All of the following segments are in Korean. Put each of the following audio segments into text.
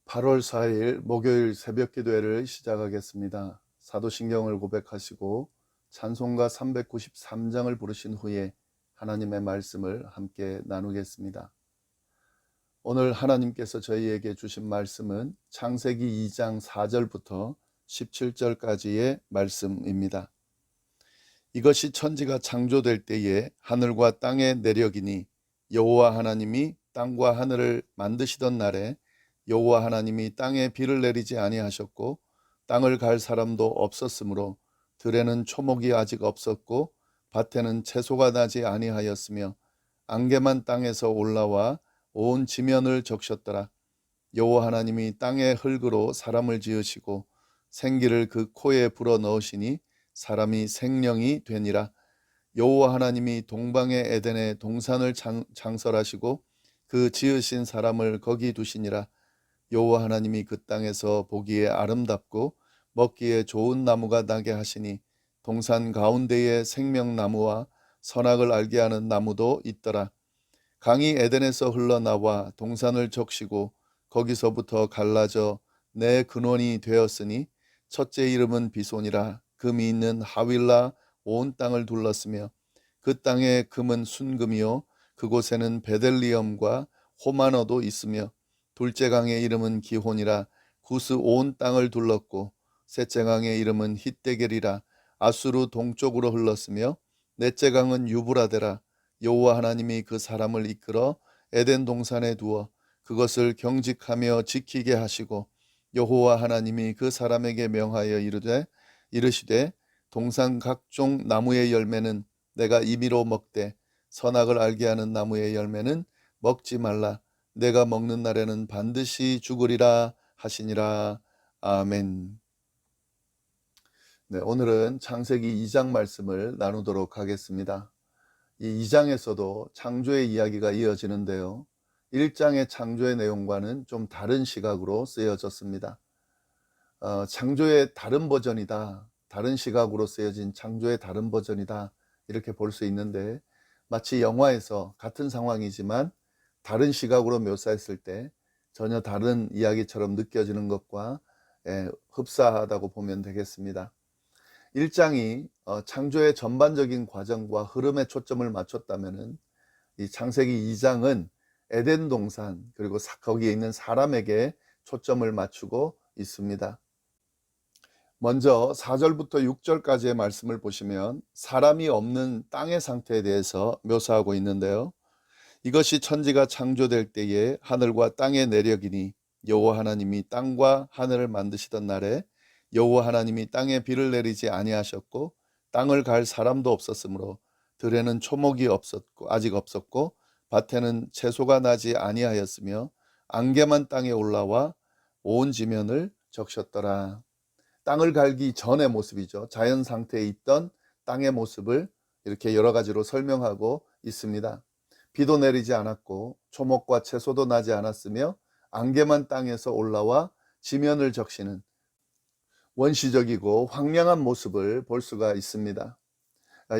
8월 4일 목요일 새벽 기도회를 시작하겠습니다. 사도신경을 고백하시고 찬송가 393장을 부르신 후에 하나님의 말씀을 함께 나누겠습니다. 오늘 하나님께서 저희에게 주신 말씀은 창세기 2장 4절부터 17절까지의 말씀입니다. 이것이 천지가 창조될 때에 하늘과 땅의 내력이니 여호와 하나님이 땅과 하늘을 만드시던 날에 여호와 하나님이 땅에 비를 내리지 아니하셨고 땅을 갈 사람도 없었으므로 들에는 초목이 아직 없었고 밭에는 채소가 나지 아니하였으며 안개만 땅에서 올라와 온 지면을 적셨더라. 여호와 하나님이 땅의 흙으로 사람을 지으시고 생기를 그 코에 불어 넣으시니 사람이 생령이 되니라. 여호와 하나님이 동방의 에덴에 동산을 장설하시고 그 지으신 사람을 거기 두시니라. 여호와 하나님이 그 땅에서 보기에 아름답고 먹기에 좋은 나무가 나게 하시니 동산 가운데에 생명나무와 선악을 알게 하는 나무도 있더라. 강이 에덴에서 흘러나와 동산을 적시고 거기서부터 갈라져 내 근원이 되었으니 첫째 이름은 비손이라. 금이 있는 하윌라 온 땅을 둘렀으며 그 땅의 금은 순금이요 그곳에는 베델리엄과 호마노도 있으며 둘째 강의 이름은 기혼이라. 구스 온 땅을 둘렀고 셋째 강의 이름은 hit데겔이라. 아수르 동쪽으로 흘렀으며 넷째 강은 유브라데라. 여호와 하나님이 그 사람을 이끌어 에덴 동산에 두어 그것을 경직하며 지키게 하시고 여호와 하나님이 그 사람에게 명하여 이르시되 동산 각종 나무의 열매는 내가 임의로 먹되 선악을 알게 하는 나무의 열매는 먹지 말라. 내가 먹는 날에는 반드시 죽으리라 하시니라. 아멘. 네, 오늘은 창세기 2장 말씀을 나누도록 하겠습니다. 이 2장에서도 창조의 이야기가 이어지는데요. 1장의 창조의 내용과는 좀 다른 시각으로 쓰여졌습니다. 창조의 다른 버전이다. 다른 시각으로 쓰여진 창조의 다른 버전이다. 이렇게 볼 수 있는데 마치 영화에서 같은 상황이지만 다른 시각으로 묘사했을 때 전혀 다른 이야기처럼 느껴지는 것과 흡사하다고 보면 되겠습니다. 1장이 창조의 전반적인 과정과 흐름에 초점을 맞췄다면 이 창세기 2장은 에덴 동산 그리고 거기에 있는 사람에게 초점을 맞추고 있습니다. 먼저 4절부터 6절까지의 말씀을 보시면 사람이 없는 땅의 상태에 대해서 묘사하고 있는데요. 이것이 천지가 창조될 때에 하늘과 땅의 내력이니 여호와 하나님이 땅과 하늘을 만드시던 날에 여호와 하나님이 땅에 비를 내리지 아니하셨고 땅을 갈 사람도 없었으므로 들에는 초목이 아직 없었고 밭에는 채소가 나지 아니하였으며 안개만 땅에 올라와 온 지면을 적셨더라. 땅을 갈기 전의 모습이죠. 자연 상태에 있던 땅의 모습을 이렇게 여러 가지로 설명하고 있습니다. 비도 내리지 않았고 초목과 채소도 나지 않았으며 안개만 땅에서 올라와 지면을 적시는 원시적이고 황량한 모습을 볼 수가 있습니다.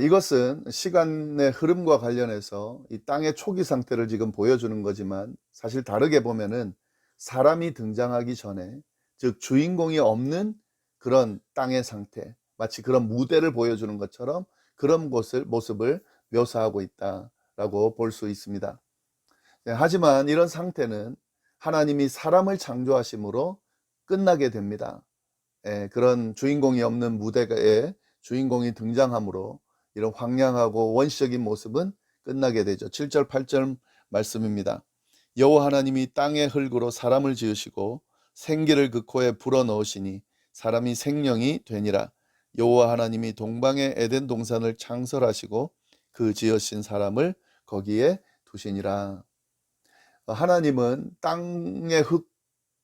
이것은 시간의 흐름과 관련해서 이 땅의 초기 상태를 지금 보여주는 거지만 사실 다르게 보면은 사람이 등장하기 전에 즉 주인공이 없는 그런 땅의 상태, 마치 그런 무대를 보여주는 것처럼 그런 모습을 묘사하고 있다라고 볼 수 있습니다. 하지만 이런 상태는 하나님이 사람을 창조하심으로 끝나게 됩니다. 그런 주인공이 없는 무대에 주인공이 등장함으로 이런 황량하고 원시적인 모습은 끝나게 되죠. 7절 8절 말씀입니다. 여호와 하나님이 땅의 흙으로 사람을 지으시고 생기를 그 코에 불어 넣으시니 사람이 생령이 되니라. 여호와 하나님이 동방의 에덴 동산을 창설하시고 그 지으신 사람을 거기에 두시니라. 하나님은 땅의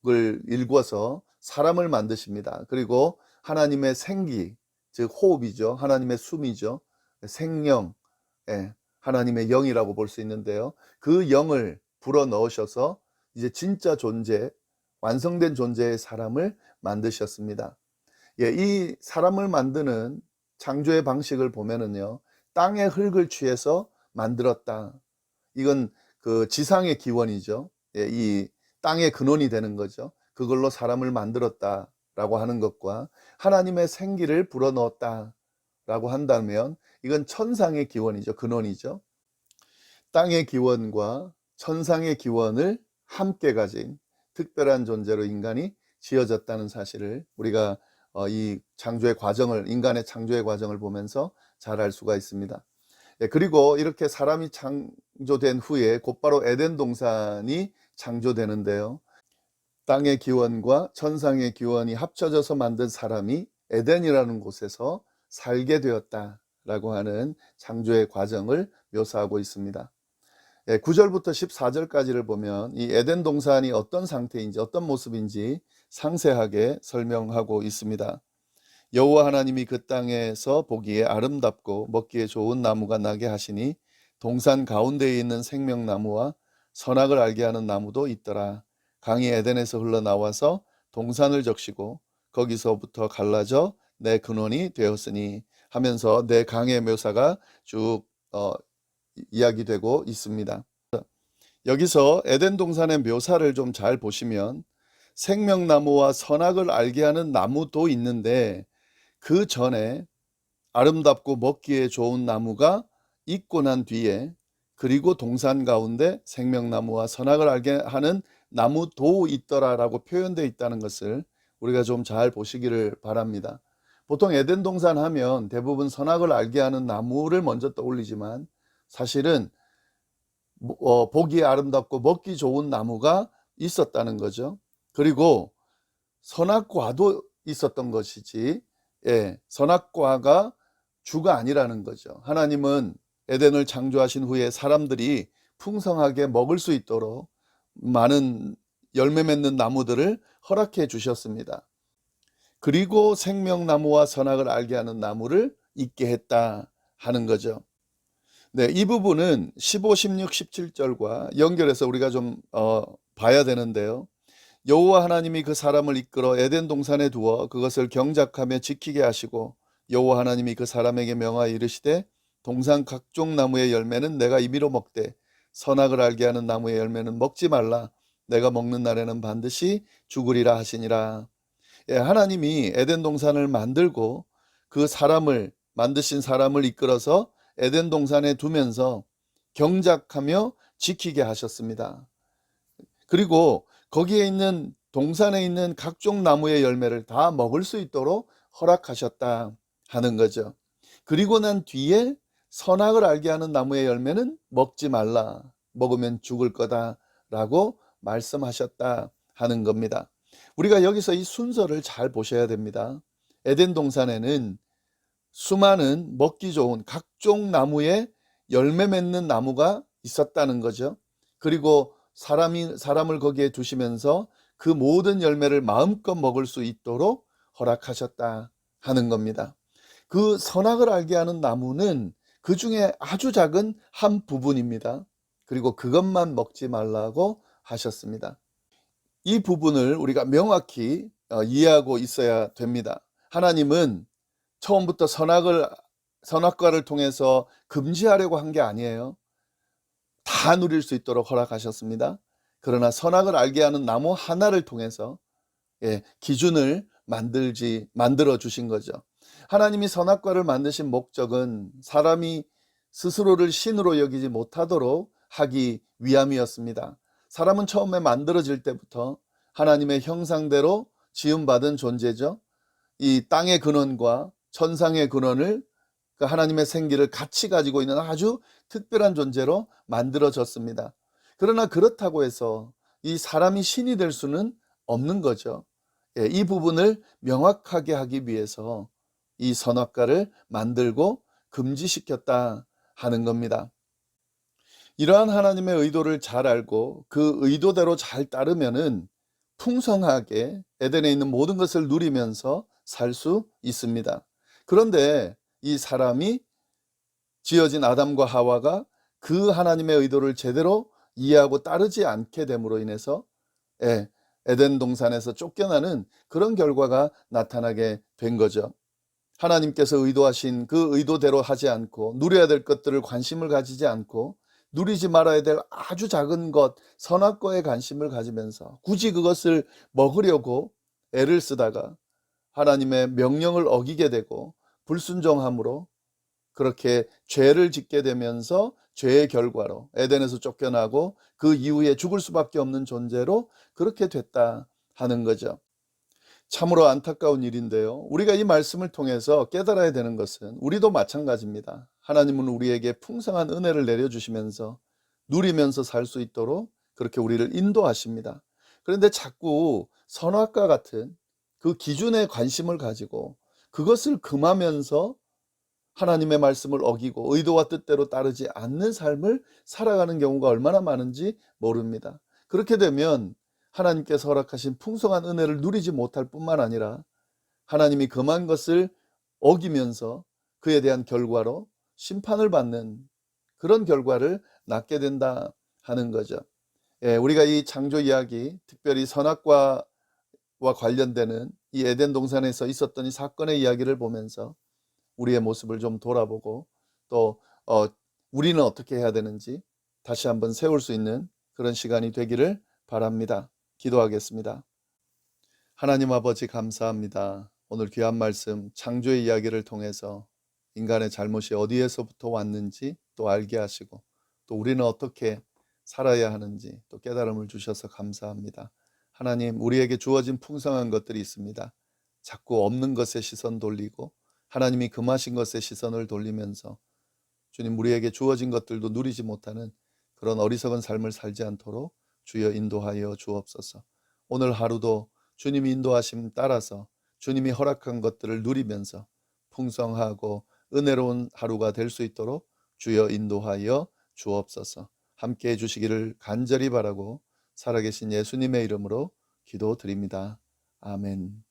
흙을 일궈서 사람을 만드십니다. 그리고 하나님의 생기, 즉 호흡이죠. 하나님의 숨이죠. 생령, 하나님의 영이라고 볼 수 있는데요. 그 영을 불어 넣으셔서 이제 진짜 존재, 완성된 존재의 사람을 만드셨습니다. 이 사람을 만드는 창조의 방식을 보면은요, 땅의 흙을 취해서 만들었다. 이건 그 지상의 기원이죠. 이 땅의 근원이 되는 거죠. 그걸로 사람을 만들었다라고 하는 것과 하나님의 생기를 불어넣었다라고 한다면 이건 천상의 기원이죠. 근원이죠. 땅의 기원과 천상의 기원을 함께 가진 특별한 존재로 인간이 지어졌다는 사실을 우리가 이 창조의 과정을, 인간의 창조의 과정을 보면서 잘 알 수가 있습니다. 그리고 이렇게 사람이 창조된 후에 곧바로 에덴 동산이 창조되는데요. 땅의 기원과 천상의 기원이 합쳐져서 만든 사람이 에덴이라는 곳에서 살게 되었다라고 하는 창조의 과정을 묘사하고 있습니다. 9절부터 14절까지를 보면 이 에덴 동산이 어떤 상태인지 어떤 모습인지 상세하게 설명하고 있습니다. 여호와 하나님이 그 땅에서 보기에 아름답고 먹기에 좋은 나무가 나게 하시니 동산 가운데에 있는 생명나무와 선악을 알게 하는 나무도 있더라. 강이 에덴에서 흘러나와서 동산을 적시고 거기서부터 갈라져 내 근원이 되었으니 하면서 내 강의 묘사가 쭉 이야기되고 있습니다. 여기서 에덴 동산의 묘사를 좀 잘 보시면 생명나무와 선악을 알게 하는 나무도 있는데 그 전에 아름답고 먹기에 좋은 나무가 있고 난 뒤에 그리고 동산 가운데 생명나무와 선악을 알게 하는 나무도 있더라라고 표현되어 있다는 것을 우리가 좀 잘 보시기를 바랍니다. 보통 에덴 동산 하면 대부분 선악을 알게 하는 나무를 먼저 떠올리지만 사실은 보기에 아름답고 먹기 좋은 나무가 있었다는 거죠. 그리고 선악과도 있었던 것이지, 선악과가 주가 아니라는 거죠. 하나님은 에덴을 창조하신 후에 사람들이 풍성하게 먹을 수 있도록 많은 열매 맺는 나무들을 허락해 주셨습니다. 그리고 생명나무와 선악을 알게 하는 나무를 있게 했다 하는 거죠. 네, 이 부분은 15, 16, 17절과 연결해서 우리가 좀 봐야 되는데요. 여호와 하나님이 그 사람을 이끌어 에덴 동산에 두어 그것을 경작하며 지키게 하시고 여호와 하나님이 그 사람에게 명하여 이르시되 동산 각종 나무의 열매는 내가 임의로 먹되 선악을 알게 하는 나무의 열매는 먹지 말라. 내가 먹는 날에는 반드시 죽으리라 하시니라. 하나님이 에덴 동산을 만들고 그 사람을 만드신 사람을 이끌어서 에덴 동산에 두면서 경작하며 지키게 하셨습니다. 그리고 거기에 있는 동산에 있는 각종 나무의 열매를 다 먹을 수 있도록 허락하셨다 하는 거죠. 그리고 난 뒤에 선악을 알게 하는 나무의 열매는 먹지 말라. 먹으면 죽을 거다라고 말씀하셨다 하는 겁니다. 우리가 여기서 이 순서를 잘 보셔야 됩니다. 에덴 동산에는 수많은 먹기 좋은 각종 나무의 열매 맺는 나무가 있었다는 거죠. 그리고 사람을 거기에 두시면서 그 모든 열매를 마음껏 먹을 수 있도록 허락하셨다 하는 겁니다. 그 선악을 알게 하는 나무는 그 중에 아주 작은 한 부분입니다. 그리고 그것만 먹지 말라고 하셨습니다. 이 부분을 우리가 명확히 이해하고 있어야 됩니다. 하나님은 처음부터 선악과를 통해서 금지하려고 한 게 아니에요. 다 누릴 수 있도록 허락하셨습니다. 그러나 선악을 알게 하는 나무 하나를 통해서 기준을 만들어 주신 거죠. 하나님이 선악과를 만드신 목적은 사람이 스스로를 신으로 여기지 못하도록 하기 위함이었습니다. 사람은 처음에 만들어질 때부터 하나님의 형상대로 지음받은 존재죠. 이 땅의 근원과 천상의 근원을 그 하나님의 생기를 같이 가지고 있는 아주 특별한 존재로 만들어졌습니다. 그러나 그렇다고 해서 이 사람이 신이 될 수는 없는 거죠. 이 부분을 명확하게 하기 위해서 이 선악과를 만들고 금지시켰다 하는 겁니다. 이러한 하나님의 의도를 잘 알고 그 의도대로 잘 따르면은 풍성하게 에덴에 있는 모든 것을 누리면서 살 수 있습니다. 그런데 이 사람이 지어진 아담과 하와가 그 하나님의 의도를 제대로 이해하고 따르지 않게 됨으로 인해서 에덴 동산에서 쫓겨나는 그런 결과가 나타나게 된 거죠. 하나님께서 의도하신 그 의도대로 하지 않고 누려야 될 것들을 관심을 가지지 않고 누리지 말아야 될 아주 작은 것, 선악과에 관심을 가지면서 굳이 그것을 먹으려고 애를 쓰다가 하나님의 명령을 어기게 되고 불순종함으로 그렇게 죄를 짓게 되면서 죄의 결과로 에덴에서 쫓겨나고 그 이후에 죽을 수밖에 없는 존재로 그렇게 됐다 하는 거죠. 참으로 안타까운 일인데요. 우리가 이 말씀을 통해서 깨달아야 되는 것은 우리도 마찬가지입니다. 하나님은 우리에게 풍성한 은혜를 내려주시면서 누리면서 살 수 있도록 그렇게 우리를 인도하십니다. 그런데 자꾸 선악과 같은 그 기준에 관심을 가지고 그것을 금하면서 하나님의 말씀을 어기고 의도와 뜻대로 따르지 않는 삶을 살아가는 경우가 얼마나 많은지 모릅니다. 그렇게 되면 하나님께서 허락하신 풍성한 은혜를 누리지 못할 뿐만 아니라 하나님이 금한 것을 어기면서 그에 대한 결과로 심판을 받는 그런 결과를 낳게 된다 하는 거죠. 우리가 이 창조 이야기, 특별히 선악과와 관련되는 이 에덴 동산에서 있었던 이 사건의 이야기를 보면서 우리의 모습을 좀 돌아보고 또 우리는 어떻게 해야 되는지 다시 한번 세울 수 있는 그런 시간이 되기를 바랍니다. 기도하겠습니다. 하나님 아버지 감사합니다. 오늘 귀한 말씀 창조의 이야기를 통해서 인간의 잘못이 어디에서부터 왔는지 또 알게 하시고 또 우리는 어떻게 살아야 하는지 또 깨달음을 주셔서 감사합니다. 하나님, 우리에게 주어진 풍성한 것들이 있습니다. 자꾸 없는 것에 시선 돌리고 하나님이 금하신 것에 시선을 돌리면서 주님, 우리에게 주어진 것들도 누리지 못하는 그런 어리석은 삶을 살지 않도록 주여 인도하여 주옵소서. 오늘 하루도 주님이 인도하심 따라서 주님이 허락한 것들을 누리면서 풍성하고 은혜로운 하루가 될 수 있도록 주여 인도하여 주옵소서. 함께 해주시기를 간절히 바라고 살아계신 예수님의 이름으로 기도드립니다. 아멘.